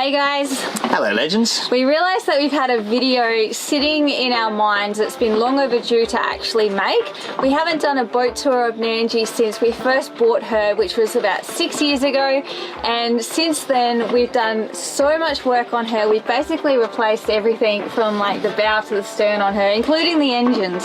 Hey guys. Hello legends. We realised that we've had a video sitting in our minds that's been long overdue to actually make. We haven't done a boat tour of Nandji since we first bought her, which was about 6 years ago, and since then we've done so much work on her. We've basically replaced everything from like the bow to the stern on her, including the engine.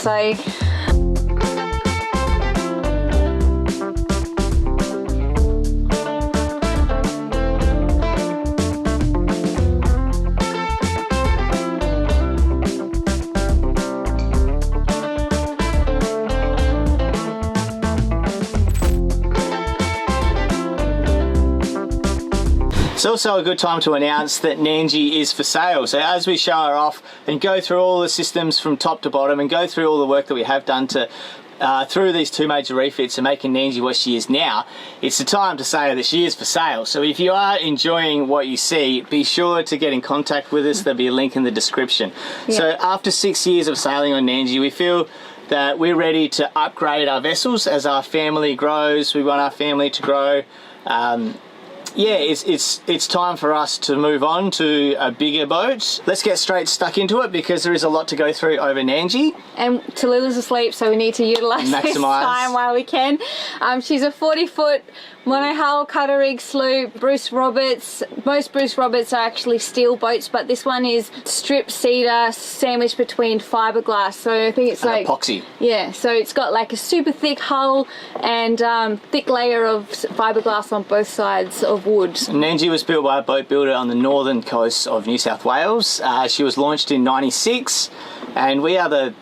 It's also a good time to announce that Nandji is for sale. So as we show her off and go through all the systems from top to bottom and go through all the work that we have done to through these two major refits and making Nandji what she is now, it's the time to say that she is for sale. So if you are enjoying what you see, be sure to get in contact with us. There'll be a link in the description. Yeah. So after 6 years of sailing on Nandji, we feel that we're ready to upgrade our vessels as our family grows. We want our family to grow. Yeah, it's time for us to move on to a bigger boat. Let's get straight stuck into it because there is a lot to go through over Nandji. And Talila's asleep, so we need to utilise this time while we can. She's a 40-foot monohull cutter rig sloop. Bruce Roberts. Most Bruce Roberts are actually steel boats, but this one is strip cedar sandwiched between fiberglass. So I think it's like epoxy. Yeah, so it's got like a super thick hull and thick layer of fiberglass on both sides of wood. Nandji was built by a boat builder on the northern coast of New South Wales. She was launched in '96, and we are the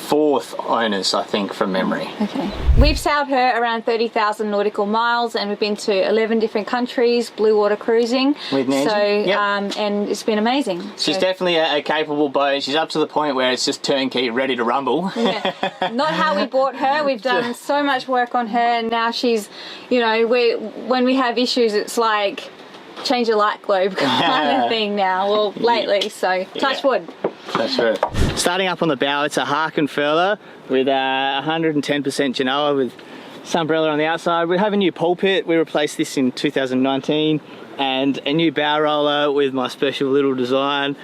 fourth owners, I think, from memory. Okay. We've sailed her around 30,000 nautical miles, and we've been to 11 different countries, blue water cruising. With Nandji. So, yep. And it's been amazing. She's definitely a capable boat. She's up to the point where it's just turnkey, ready to rumble. Yeah. Not how we bought her. We've done so much work on her, and now she's, you know, when we have issues, it's like change a light globe kind of thing now. Well, lately, so touch wood. That's true. Starting up on the bow, it's a Harken furler with 110% Genoa with sunbrella on the outside. We have a new pulpit. We replaced this in 2019, and a new bow roller with my special little design.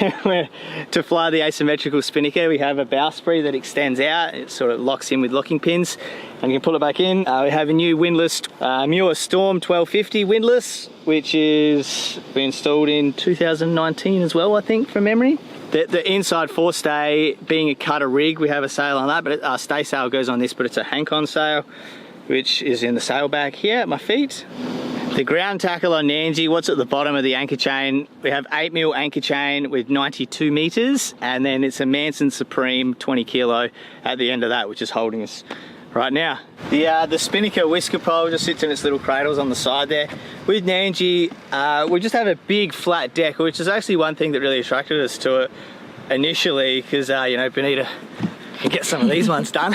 To fly the asymmetrical spinnaker, we have a bowsprit that extends out. It sort of locks in with locking pins, and you can pull it back in. We have a new windlass, Muir Storm 1250 windlass, which is installed in 2019 as well, I think, from memory. The inside forestay, being a cutter rig, we have a sail on that, but our stay sail goes on this, but it's a Hankon sail, which is in the sail bag here at my feet. The ground tackle on Nandji, what's at the bottom of the anchor chain, we have 8mm anchor chain with 92 meters, and then it's a Manson Supreme 20 kilo at the end of that, which is holding us right now. The spinnaker whisker pole just sits in its little cradles on the side there. With Nandji, we just have a big flat deck, which is actually one thing that really attracted us to it initially, because you know, Benita can get some of these ones done.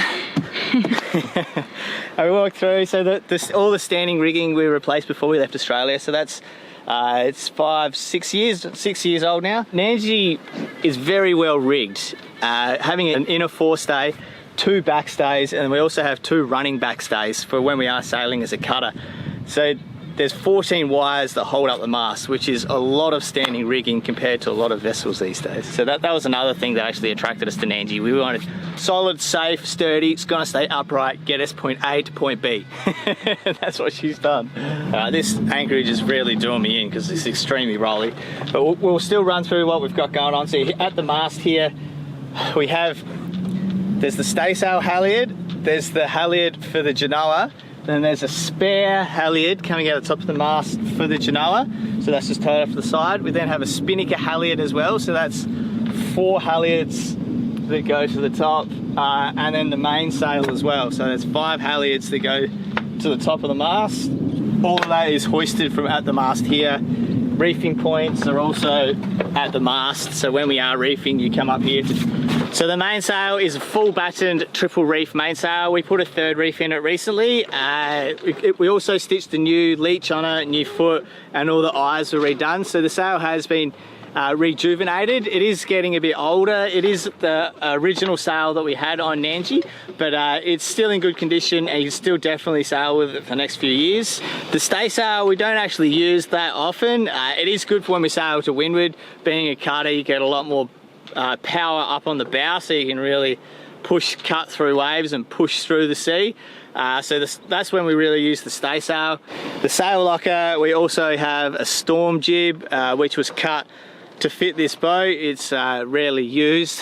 And we walked through, so all the standing rigging we replaced before we left Australia, so that's it's 6 years old now. Nandji is very well rigged, having an inner forestay, 2 backstays, and we also have 2 running backstays for when we are sailing as a cutter. So there's 14 wires that hold up the mast, which is a lot of standing rigging compared to a lot of vessels these days. So that was another thing that actually attracted us to Nandji. We wanted solid, safe, sturdy, it's gonna stay upright, get us point A to point B. That's what she's done. This anchorage is really doing me in because it's extremely rolly, but we'll still run through what we've got going on. So at the mast here, there's the staysail halyard, there's the halyard for the Genoa, then there's a spare halyard coming out the top of the mast for the Genoa, so that's just towed off to the side. We then have a spinnaker halyard as well, so that's 4 halyards that go to the top, and then the mainsail as well, so there's 5 halyards that go to the top of the mast. All of that is hoisted from at the mast here. Reefing points are also at the mast, so when we are reefing, you come up here So the mainsail is a full battened triple reef mainsail. We put a 3rd reef in it recently. We also stitched the new leech on it, new foot, and all the eyes were redone. So the sail has been rejuvenated. It is getting a bit older. It is the original sail that we had on Nandji, but it's still in good condition and you can still definitely sail with it for the next few years. The stay sail we don't actually use that often. It is good for when we sail to windward. Being a cutter, you get a lot more power up on the bow, so you can really cut through waves and push through the sea. So that's when we really use the stay sail. The sail locker, we also have a storm jib, which was cut to fit this boat. It's rarely used,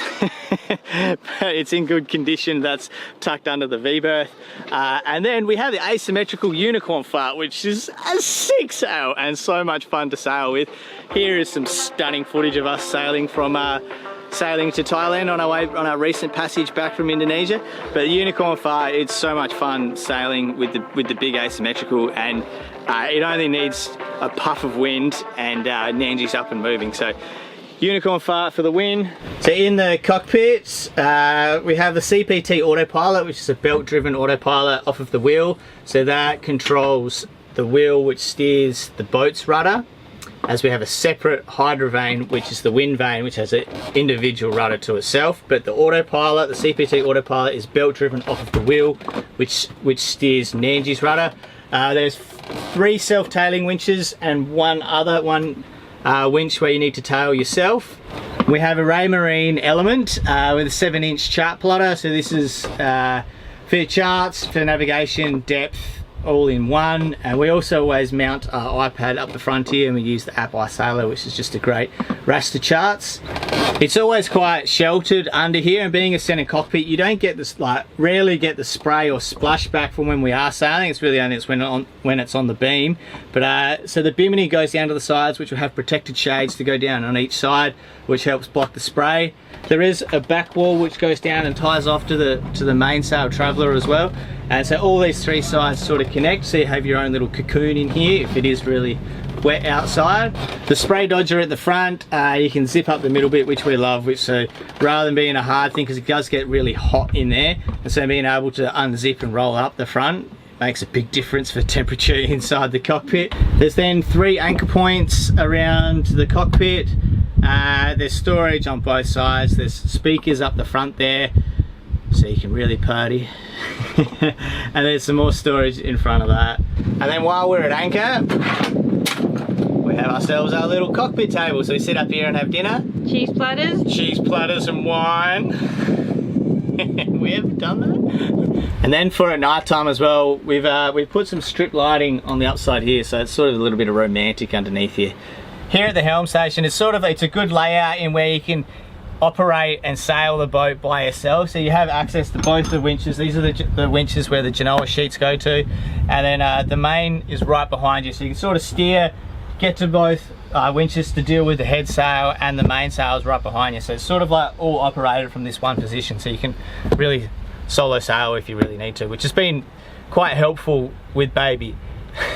but it's in good condition. That's tucked under the v-berth. And then we have the asymmetrical unicorn fart, which is a sick sail and so much fun to sail with. Here is some stunning footage of us sailing to Thailand on our recent passage back from Indonesia. But the unicorn fart, it's so much fun sailing with the big asymmetrical, and it only needs a puff of wind and Nandji's up and moving. So unicorn fart for the win. So in the cockpit, we have the CPT autopilot, which is a belt-driven autopilot off of the wheel. So that controls the wheel which steers the boat's rudder, as we have a separate hydro vane, which is the wind vane, which has an individual rudder to itself. But the autopilot, the CPT autopilot, is belt driven off of the wheel, which steers Nandji's rudder. There's 3 self-tailing winches and one winch where you need to tail yourself. We have a Raymarine element with a 7-inch chart plotter. So this is for charts, for navigation, depth, all in one. And we also always mount our iPad up the front here, and we use the app iSailor, which is just a great raster charts. It's always quite sheltered under here, and being a center cockpit, you don't get this, rarely get the spray or splash back from when we are sailing. It's really only when it's on the beam. But so the bimini goes down to the sides, which will have protected shades to go down on each side, which helps block the spray. There is a back wall which goes down and ties off to the mainsail traveller as well. And so all these 3 sides sort of connect, so you have your own little cocoon in here if it is really wet outside. The spray dodger at the front, you can zip up the middle bit, which we love, so rather than being a hard thing, because it does get really hot in there, and so being able to unzip and roll up the front makes a big difference for temperature inside the cockpit. There's then 3 anchor points around the cockpit. There's storage on both sides. There's speakers up the front there, so you can really party. And there's some more storage in front of that. And then while we're at anchor, we have ourselves our little cockpit table. So we sit up here and have dinner. Cheese platters and wine. We haven't done that. And then for at night time as well, we've put some strip lighting on the upside here, so it's sort of a little bit of romantic underneath here. Here at the helm station, it's a good layout in where you can operate and sail the boat by yourself. So you have access to both the winches. These are the winches where the Genoa sheets go to, and then the main is right behind you, so you can sort of steer, get to both winches to deal with the head sail, and the main sail is right behind you. So it's sort of like all operated from this one position, so you can really solo sail if you really need to, which has been quite helpful with baby.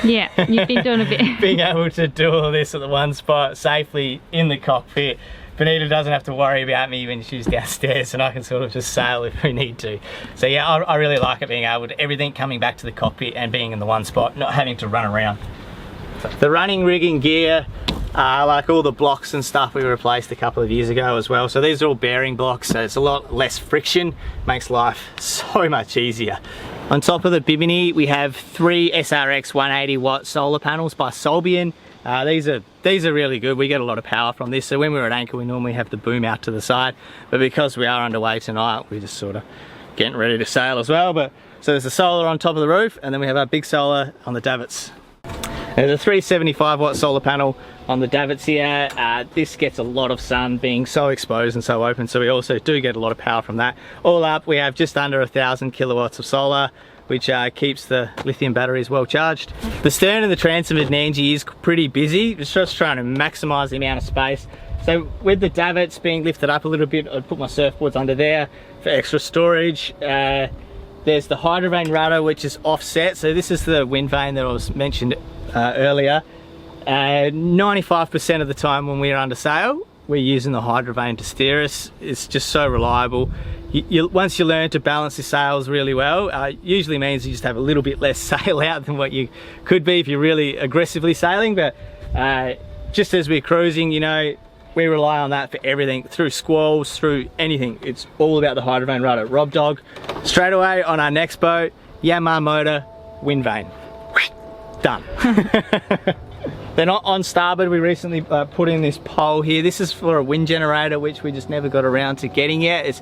Yeah, you've been doing a bit. Being able to do all this at the one spot safely in the cockpit. Benita doesn't have to worry about me when she's downstairs, and I can sort of just sail if we need to. So yeah, I really like it, being able to, everything coming back to the cockpit and being in the one spot, not having to run around. So the running rigging gear, like all the blocks and stuff, we replaced a couple of years ago as well. So these are all bearing blocks, so it's a lot less friction, makes life so much easier. On top of the bimini, we have 3 SRX 180 watt solar panels by Solbian. These are really good. We get a lot of power from this. So when we're at anchor, we normally have the boom out to the side, but because we are underway tonight, we're just sort of getting ready to sail as well. But so there's a solar on top of the roof, and then we have our big solar on the davits. There's a 375 watt solar panel on the davits here. This gets a lot of sun, being so exposed and so open, so we also do get a lot of power from that. All up, we have just under 1,000 kilowatts of solar, which keeps the lithium batteries well charged. The stern and the transom at Nandji is pretty busy. It's just trying to maximize the amount of space. So with the davits being lifted up a little bit, I'd put my surfboards under there for extra storage. There's the hydro vane rudder, which is offset. So this is the wind vane that I was mentioned earlier. 95% of the time when we're under sail, we're using the hydro vane to steer us. It's just so reliable. Once you learn to balance the sails really well, usually means you just have a little bit less sail out than what you could be if you're really aggressively sailing. But just as we're cruising, you know, we rely on that for everything, through squalls, through anything. It's all about the hydrovane rudder. Rob Dog, straight away on our next boat, Yamaha motor, wind vane. Done. Then on starboard, we recently put in this pole here. This is for a wind generator, which we just never got around to getting yet.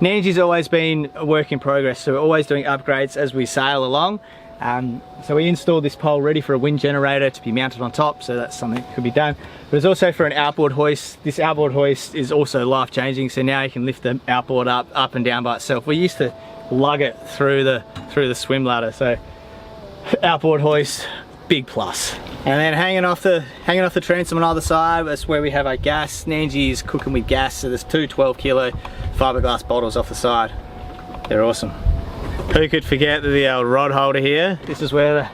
Nandji's always been a work in progress, so we're always doing upgrades as we sail along. So we installed this pole ready for a wind generator to be mounted on top, so that's something that could be done. But it's also for an outboard hoist. This outboard hoist is also life-changing, so now you can lift the outboard up and down by itself. We used to lug it through the swim ladder, so outboard hoist, big plus. And then hanging off the transom on either side, that's where we have our gas. Nandji is cooking with gas, so there's two 12-kilo fiberglass bottles off the side. They're awesome. Who could forget the old rod holder here? This is where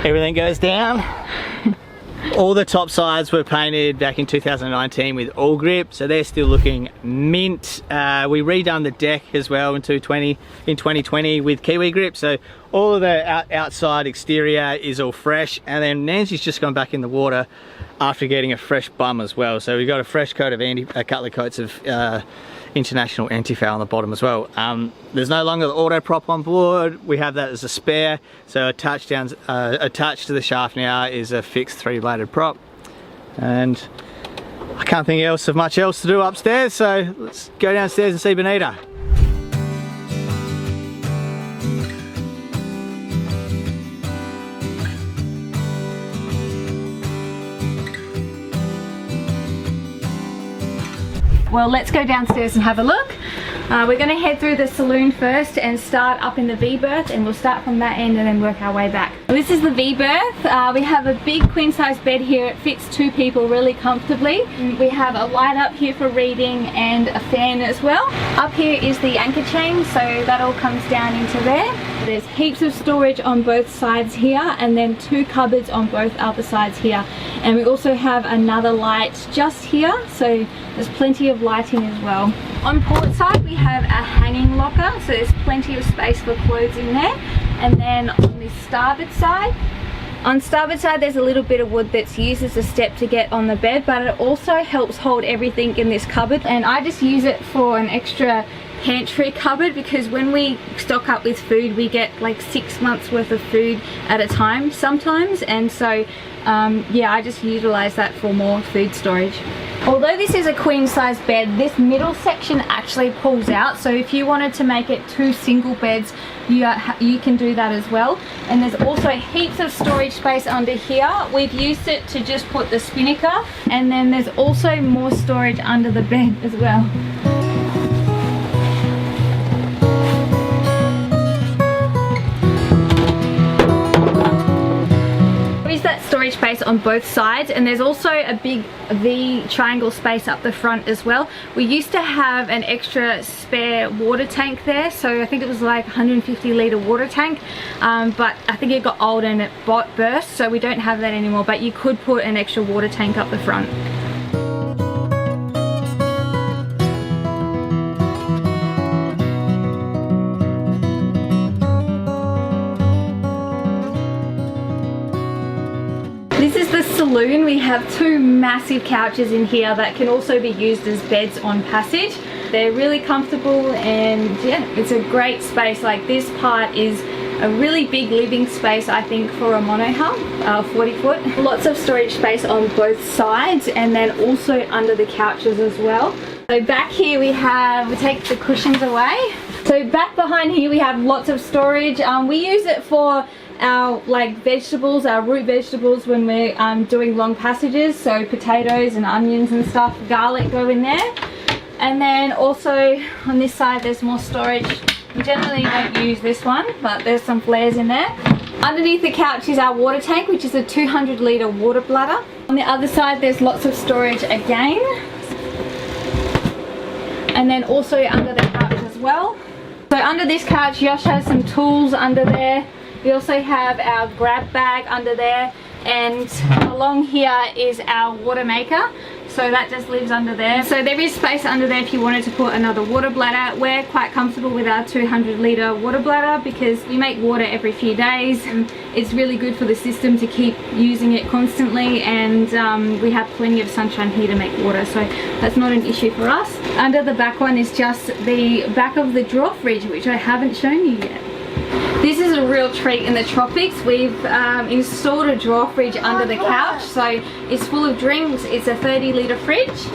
everything goes down. All the top sides were painted back in 2019 with all grip, so they're still looking mint. We redone the deck as well in 2020 with Kiwi grip, so all of the outside exterior is all fresh. And then Nandji's just gone back in the water after getting a fresh bum as well, so we've got a fresh coat of a couple of coats of international anti-foul on the bottom as well. There's no longer the auto prop on board. We have that as a spare, so attached to the shaft now is a fixed 3-bladed prop. And I can't think of much else to do upstairs, so let's go downstairs and see Benita. Well, let's go downstairs and have a look. We're going to head through the saloon first and start up in the v-berth, and we'll start from that end and then work our way back. This is the v-berth. We have a big queen size bed here. It fits 2 people really comfortably. We have a light up here for reading and a fan as well. Up here is the anchor chain, so that all comes down into there. There's heaps of storage on both sides here, and then 2 cupboards on both other sides here. And we also have another light just here, so there's plenty of lighting as well. On port side we have a hanging locker, so there's plenty of space for clothes in there. And then on the starboard side, there's a little bit of wood that's used as a step to get on the bed, but it also helps hold everything in this cupboard. And I just use it for an extra pantry cupboard, because when we stock up with food we get like 6 months worth of food at a time sometimes, and so yeah, I just utilize that for more food storage. Although this is a queen size bed, this middle section actually pulls out, so if you wanted to make it 2 single beds, you can do that as well. And there's also heaps of storage space under here. We've used it to just put the spinnaker, and then there's also more storage under the bed as well. That storage space on both sides, and there's also a big V triangle space up the front as well. We used to have an extra spare water tank there, so I think it was like 150 litre water tank, but I think it got old and it burst, so we don't have that anymore, but you could put an extra water tank up the front. This is the saloon. We have 2 massive couches in here that can also be used as beds on passage. They're really comfortable, and yeah, it's a great space. Like, this part is a really big living space, I think, for a monohull, 40 foot. Lots of storage space on both sides, and then also under the couches as well. So back here we take the cushions away. So back behind here we have lots of storage. We use it for our vegetables, our root vegetables, when we're doing long passages, so potatoes and onions and stuff, garlic go in there. And then also on this side there's more storage. We generally don't use this one, but there's some flares in there. Underneath the couch is our water tank, which is a 200 litre water bladder. On the other side there's lots of storage again, and then also under the couch as well. So under this couch Josh has some tools under there. We also have our grab bag under there, and along here is our watermaker. so that just lives under there. So there is space under there if you wanted to put another water bladder. We're quite comfortable with our 200-litre water bladder because we make water every few days, and it's really good for the system to keep using it constantly, and we have plenty of sunshine here to make water, so that's not an issue for us. Under the back one is just the back of the drawer fridge, which I haven't shown you yet. This is a real treat in the tropics. We've installed a drawer fridge under the couch, so it's full of drinks. It's a 30-litre fridge.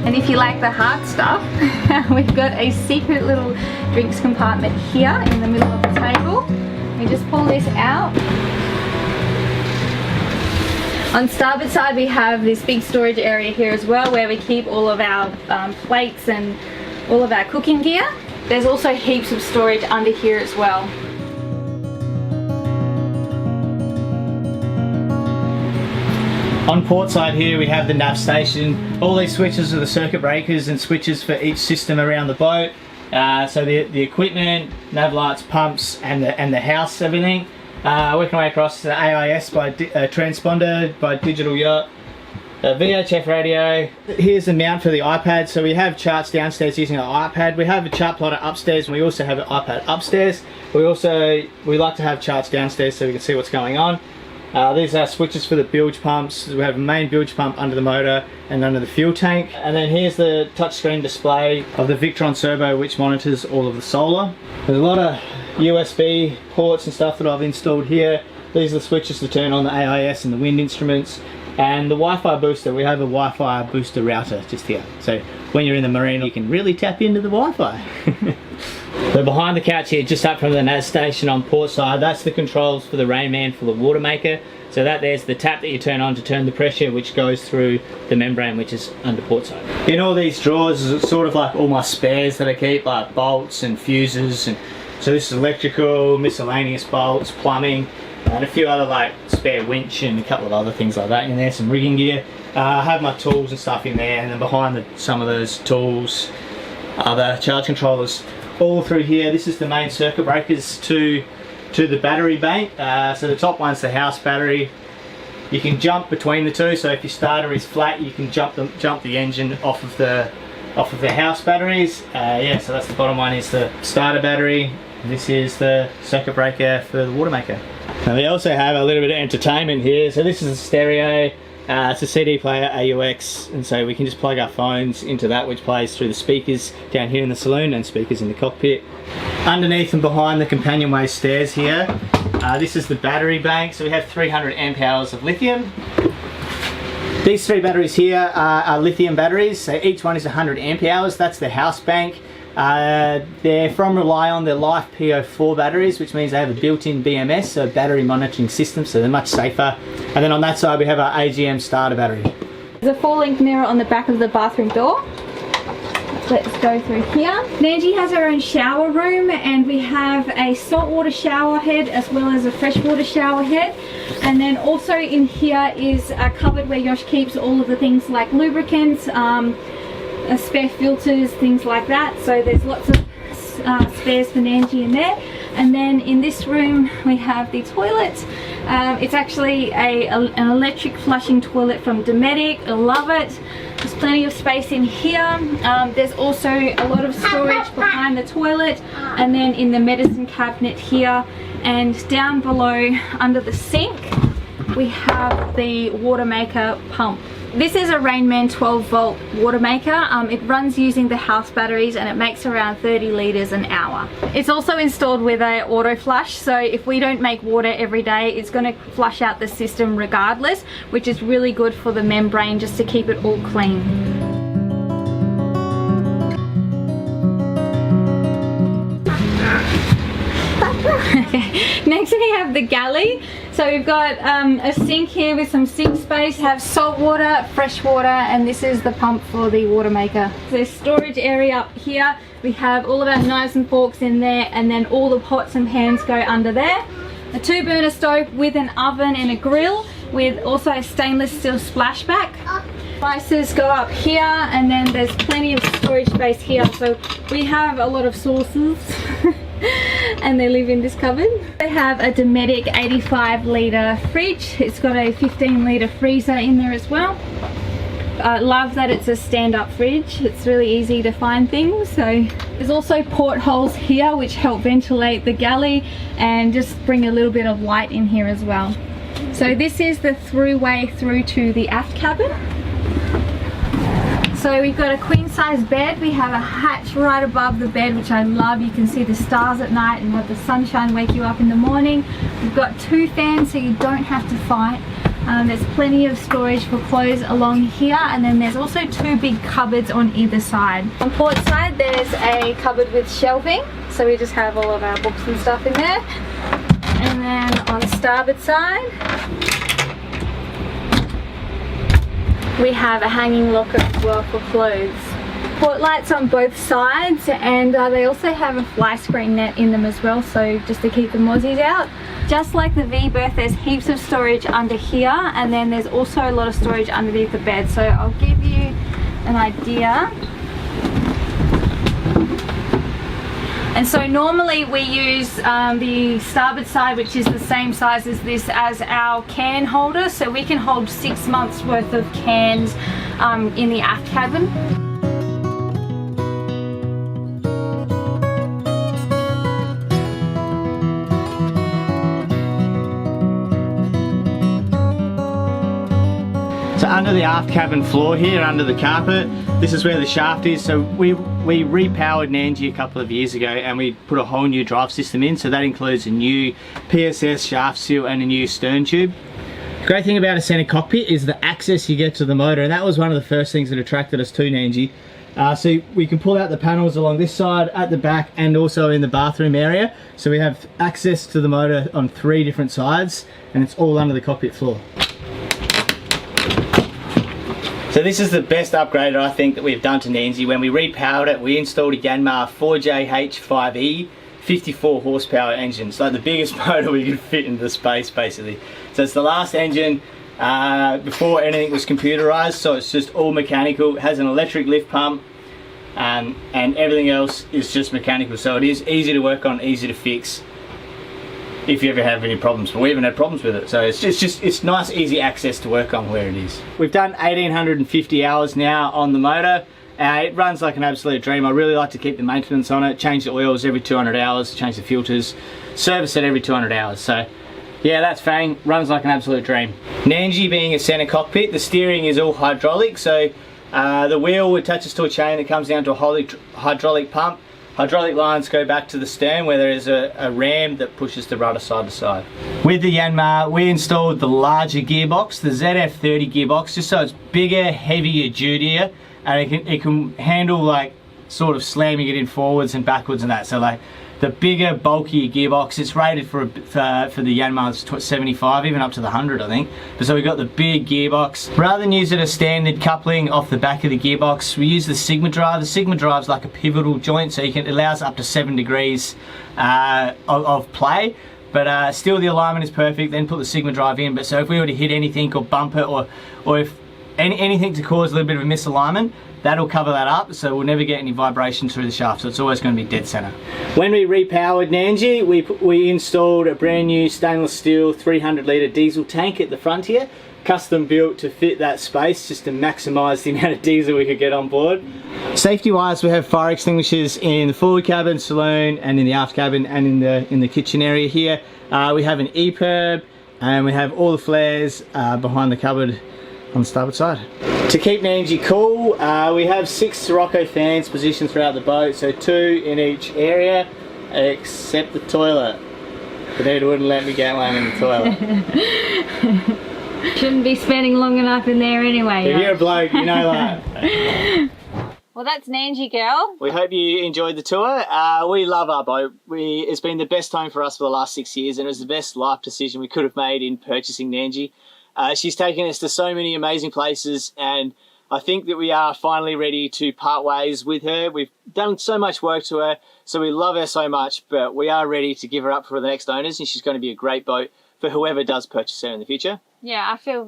And if you like the hard stuff, we've got a secret little drinks compartment here in the middle of the table. We just pull this out. On starboard side we have this big storage area here as well, where we keep all of our plates and all of our cooking gear. There's also heaps of storage under here as well. On port side here we have the nav station. All these switches are the circuit breakers and switches for each system around the boat. So the equipment, nav lights, pumps, and the house, everything. Working our way across the AIS by transponder, by digital yacht, VHF radio. Here's the mount for the iPad. So we have charts downstairs using our iPad. We have a chart plotter upstairs, and we also have an iPad upstairs. We like to have charts downstairs so we can see what's going on. These are switches for the bilge pumps. We have a main bilge pump under the motor and under the fuel tank. And then here's the touchscreen display of the Victron Servo, which monitors all of the solar. There's a lot of USB ports and stuff that I've installed here. These are the switches to turn on the AIS and the wind instruments. And the Wi-Fi booster, we have a Wi-Fi booster router just here. So when you're in the marina, you can really tap into the Wi-Fi. So behind the couch here, just up from the nav station on port side, that's the controls for the Rainman for the watermaker. So there's the tap that you turn on to turn the pressure, which goes through the membrane, which is under port side. In all these drawers is sort of like all my spares that I keep, like bolts and fuses. And so this is electrical, miscellaneous bolts, plumbing, and a few other like spare winch and a couple of other things like that in there, some rigging gear. I have my tools and stuff in there, and then behind some of those tools, other charge controllers. All through here, this is the main circuit breakers to the battery bank. So the top one's the house battery. You can jump between the two, so if your starter is flat, you can jump the engine off of the house batteries. Yeah, so that's the bottom one is the starter battery. This is the circuit breaker for the watermaker. And we also have a little bit of entertainment here. So this is a stereo. It's a CD player, AUX, and so we can just plug our phones into that, which plays through the speakers down here in the saloon and speakers in the cockpit. Underneath and behind the companionway stairs here, this is the battery bank. So we have 300 amp hours of lithium. These three batteries here are lithium batteries, so each one is 100 amp hours. That's the house bank. They're from Relion, they're Life PO4 batteries, which means they have a built-in BMS, so battery monitoring system, so they're much safer. And then on that side we have our AGM starter battery. There's a full-length mirror on the back of the bathroom door. Let's go through here. Nandji has her own shower room, and we have a saltwater shower head as well as a freshwater shower head. And then also in here is a cupboard where Yosh keeps all of the things like lubricants, spare filters, things like that. So there's lots of spares for Nandji in there. And then in this room we have the toilet. It's actually an electric flushing toilet from Dometic. I love it. There's plenty of space in here. There's also a lot of storage behind the toilet, and then in the medicine cabinet here, and down below under the sink we have the watermaker pump. This is a Rainman 12 volt watermaker. It runs using the house batteries, and it makes around 30 litres an hour. It's also installed with a auto flush, so if we don't make water every day, it's going to flush out the system regardless, which is really good for the membrane just to keep it all clean. Okay. Next we have the galley. So we've got a sink here with some sink space. We have salt water, fresh water, and this is the pump for the watermaker. There's storage area up here. We have all of our knives and forks in there, and then all the pots and pans go under there. A 2-burner stove with an oven and a grill, with also a stainless steel splashback. Spices go up here, and then there's plenty of storage space here. So we have a lot of sauces. and they live in this cupboard. They have a Dometic 85 litre fridge. It's got a 15 litre freezer in there as well. I love that it's a stand-up fridge. It's really easy to find things. So there's also portholes here which help ventilate the galley and just bring a little bit of light in here as well. So this is the throughway through to the aft cabin. So we've got a queen size bed. We have a hatch right above the bed, which I love. You can see the stars at night and let the sunshine wake you up in the morning. We've got 2 fans so you don't have to fight. There's plenty of storage for clothes along here, and then there's also 2 big cupboards on either side. On port side there's a cupboard with shelving, so we just have all of our books and stuff in there. And then on starboard side we have a hanging locker as well for clothes. Port lights on both sides, and they also have a fly screen net in them as well, so just to keep the mozzies out. Just like the v-berth, there's heaps of storage under here, and then there's also a lot of storage underneath the bed. So I'll give you an idea. And so normally we use the starboard side, which is the same size as this, as our can holder, so we can hold 6 months worth of cans in the aft cabin. So under the aft cabin floor here, under the carpet, this is where the shaft is. So we repowered Nandji a couple of years ago and we put a whole new drive system in. So that includes a new PSS shaft seal and a new stern tube. The great thing about a centre cockpit is the access you get to the motor, and that was one of the first things that attracted us to Nandji. So we can pull out the panels along this side, at the back, and also in the bathroom area. So we have access to the motor on 3 different sides, and it's all under the cockpit floor. So this is the best upgrade I think that we've done to Nandji. When we repowered it, we installed a Yanmar 4JH5E 54 horsepower engine. It's like the biggest motor we could fit into the space basically. So it's the last engine before anything was computerized, so it's just all mechanical. It has an electric lift pump and everything else is just mechanical. So it is easy to work on, easy to fix if you ever have any problems, but we haven't had problems with it. So it's nice, easy access to work on where it is. We've done 1,850 hours now on the motor. It runs like an absolute dream. I really like to keep the maintenance on it, change the oils every 200 hours, change the filters, service it every 200 hours. So yeah, that's Fang, runs like an absolute dream. Nandji being a centre cockpit, the steering is all hydraulic, so the wheel attaches to a chain that comes down to a hydraulic pump. Hydraulic lines go back to the stern where there is a ram that pushes the rudder side to side. With the Yanmar, we installed the larger gearbox, the ZF30 gearbox, just so it's bigger, heavier, dutier, and it can handle like sort of slamming it in forwards and backwards and that. So like the bigger, bulkier gearbox, it's rated for the Yanmar's 75, even up to the 100 I think. But so we got the big gearbox. Rather than use it as standard coupling off the back of the gearbox, we use the Sigma drive. The Sigma drive's like a pivotal joint, so it allows up to 7 degrees of play. But still the alignment is perfect, then put the Sigma drive in. But so if we were to hit anything or bump it, or if anything to cause a little bit of a misalignment, that'll cover that up, so we'll never get any vibration through the shaft, so it's always going to be dead center. When we repowered Nandji, we installed a brand new stainless steel 300 litre diesel tank at the front here, custom built to fit that space, just to maximise the amount of diesel we could get on board. Safety wise, we have fire extinguishers in the forward cabin, saloon, and in the aft cabin, and in the kitchen area here. We have an EPIRB, and we have all the flares behind the cupboard on the starboard side. To keep Nandji cool, we have 6 Sirocco fans positioned throughout the boat, so 2 in each area, except the toilet. But Ed wouldn't let me get one in the toilet. Shouldn't be spending long enough in there anyway. If you're a bloke, you know that. Well, that's Nandji, girl. We hope you enjoyed the tour. We love our boat. It's been the best home for us for the last 6 years, and it was the best life decision we could have made in purchasing Nandji. She's taken us to so many amazing places, and I think that we are finally ready to part ways with her. We've done so much work to her, so we love her so much, but we are ready to give her up for the next owners, and she's going to be a great boat for whoever does purchase her in the future. Yeah, I feel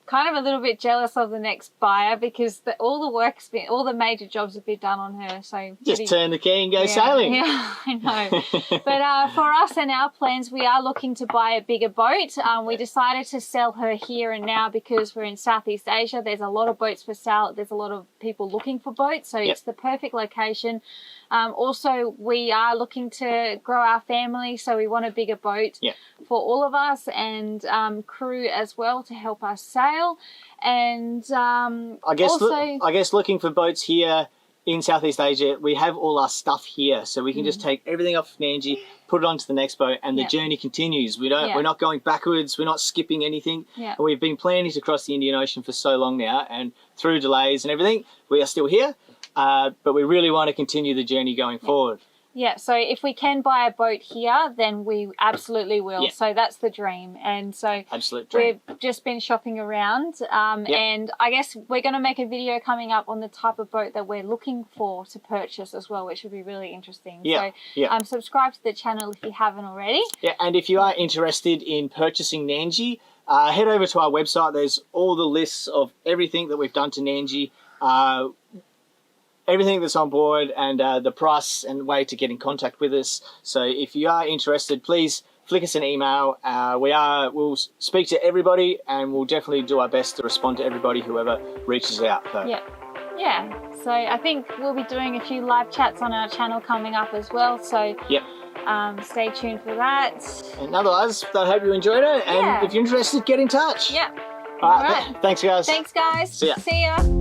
kind of a little bit jealous of the next buyer because all the major jobs have been done on her. So just turn the key and go sailing. Yeah, I know. But for us and our plans, we are looking to buy a bigger boat. We decided to sell her here and now because we're in Southeast Asia. There's a lot of boats for sale. There's a lot of people looking for boats, so it's the perfect location. Also, we are looking to grow our family, so we want a bigger boat for all of us and crew as well to help us sail. And I guess looking for boats here in Southeast Asia, we have all our stuff here, so we can just take everything off Nandji, put it onto the next boat, and the journey continues. We're not going backwards. We're not skipping anything. And we've been planning to cross the Indian Ocean for so long now, and through delays and everything, we are still here. But we really want to continue the journey going forward. Yeah, so if we can buy a boat here, then we absolutely will. Yeah. So that's the dream. And so Absolute dream. We've just been shopping around. And I guess we're going to make a video coming up on the type of boat that we're looking for to purchase as well, which would be really interesting. Yeah. So subscribe to the channel if you haven't already. Yeah, and if you are interested in purchasing Nandji, head over to our website. There's all the lists of everything that we've done to Nandji. Everything that's on board and the price and way to get in contact with us. So if you are interested, please flick us an email. We'll speak to everybody and we'll definitely do our best to respond to everybody, whoever reaches out. So. Yeah. So I think we'll be doing a few live chats on our channel coming up as well. So stay tuned for that. And otherwise, I hope you enjoyed it. And if you're interested, get in touch. Yeah. All right. Thanks, guys. Thanks, guys. See ya. See ya.